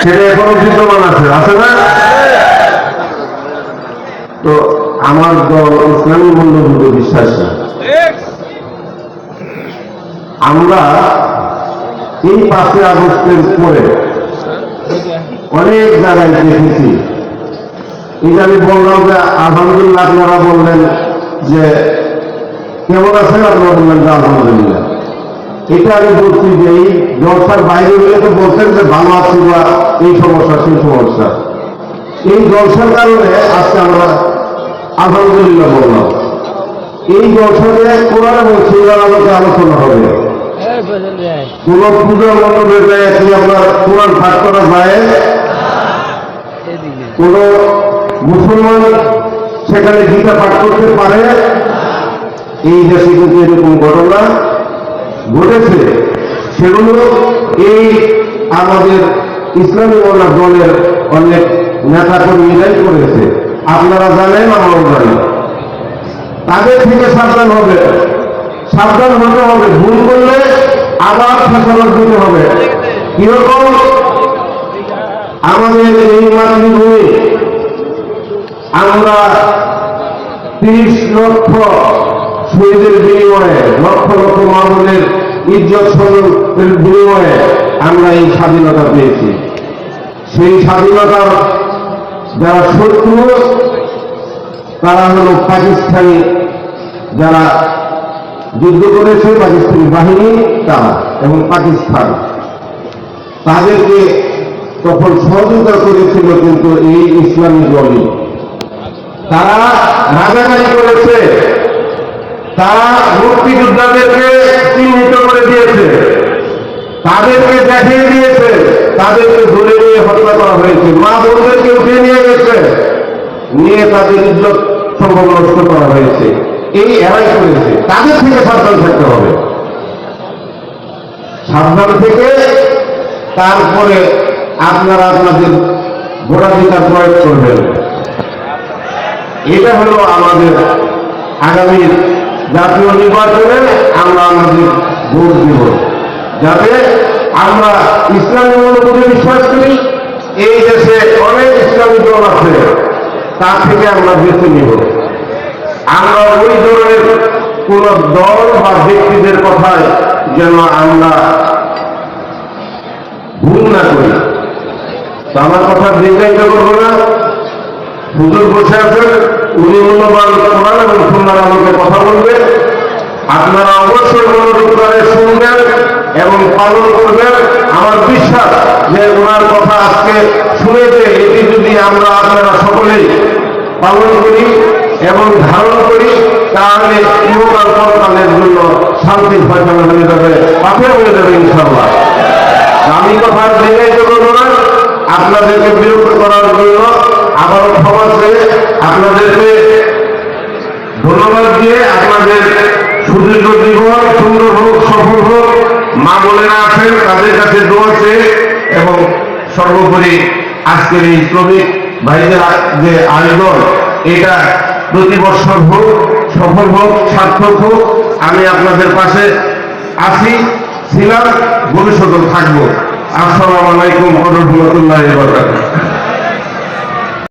সেটা এখনো বিদ্যমান আছে, আছে না? তো আমার দল ইসলামী মূল্যবোধে বিশ্বাসী। আমরা এই 5 আগস্টের পরে অনেক জায়গায় দেখেছি। এটা আমি বললাম যে আলহামদুলিল্লাহ, আপনারা বললেন যে কেমন আছেন, আপনারা বললেন যে আলহামদুলিল্লাহ। এটা আমি বলছি যে এই জলসার বাইরে হলে তো বলছেন যে ভালো আছি বা এই সমস্যা সেই সমস্যা। এই জলসার কারণে আজকে আমরা আলহামদুলিল্লাহ বললাম। এই জলসাতে কোরআন এবং সুন্নাহর আলোকে আলোচনা হবে। কোন পূজা মণ্ডপে যায় কি আপনার কোরআন পাঠ করা যায়? কোন মুসলমান সেখানে গীতা পাঠ করতে পারে? এই দেশে কিন্তু এরকম ঘটনা ঘটেছে। সেগুলো এই আমাদের ইসলামী ওলামা দলের অনেক নেতা কর্মীরাই করেছে। আপনারা জানেন, আমরাও জানি। তাদের থেকে সাবধান হবে, সাবধান হতে হবে। ভুল করলে আবার ফেসলা দিতে হবে। কিরকম? আমাদের এই মাতৃভূমি আমরা 30 লক্ষ শহীদের বিনিময়ে, লক্ষ লক্ষ মানুষের ইজ্জত সম্মানের বিনিময়ে আমরা এই স্বাধীনতা পেয়েছি। সেই স্বাধীনতার যারা শত্রু, তারা হল পাকিস্তানি, যারা যুদ্ধ করেছে পাকিস্তানি বাহিনী, তারা এবং পাকিস্তান তাদেরকে তখন সহযোগিতা করেছিল কিন্তু এই ইসলামী দলই। তারা রাজাকারি করেছে, তারা মুক্তিযোদ্ধাদেরকে চিহ্নিত করে দিয়েছে, তাদেরকে দেখিয়ে দিয়েছে, তাদেরকে ধরে নিয়ে হত্যা করা হয়েছে, মা বোনদেরকে উঠে নিয়ে গেছে, নিয়ে তাদের ইজ্জত সম্ভব নষ্ট করা হয়েছে। এই এরাই করেছে। তাদের থেকে সাবধান থাকতে হবে। সাবধান থেকে তারপরে আপনারা আপনাদের ভোটাধিকার প্রয়োগ করবেন। এটা হলো আমাদের আগামী জাতীয় নির্বাচনে আমরা আমাদের ভোট দিব, যাতে আমরা ইসলামী মূল্যবোধে বিশ্বাস করি। এই দেশে অনেক ইসলামী দল আছে, তার থেকে আমরা বেছে নিব। আমরা ওই ধরনের কোন দল বা ব্যক্তিদের কথায় যেন আমরা ভুল না করি। তো আমার কথা দীর্ঘায়িত করবো না। হুজুর বসে আছেন, উনি মূল্যবান কোরআন এবং সুন্নাহর আলোকে কথা বলবেন। আপনারা অবশ্যই মনোযোগ করে শুনবেন এবং পালন করবেন। আমার বিশ্বাস যে ওনার কথা আজকে শুনে যে এটি যদি আমরা আপনারা সকলেই পালন করি এবং ধারণ করি, তাহলে ইহকাল পরকালের জন্য শান্তির ফয়সালা হয়ে যাবে, পাথর হয়ে যাবে ইনশাআল্লাহ। আমি কথা দীর্ঘায়িত করবো না। আপনাদেরকে বিরক্ত করার জন্য আবারও ক্ষমা চেয়ে আপনাদেরকে ধন্যবাদ দিয়ে আপনাদের সুদীর্ঘ জীবন সুন্দর হোক, সফল হোক। মা বোনেরা আছেন, তাদের কাছে দোয়া চেয়ে এবং সর্বোপরি আজকের এই শ্রমিক ভাইদের যে আয়োজন, এটা প্রতি বছর হোক, সফল হোক, সার্থক হোক। আমি আপনাদের পাশে আছি, ছিলাম, ভবিষ্যতেও থাকবো। আসসালামু আলাইকুম ওয়া রাহমাতুল্লাহি ওয়া বারাকাতুহু।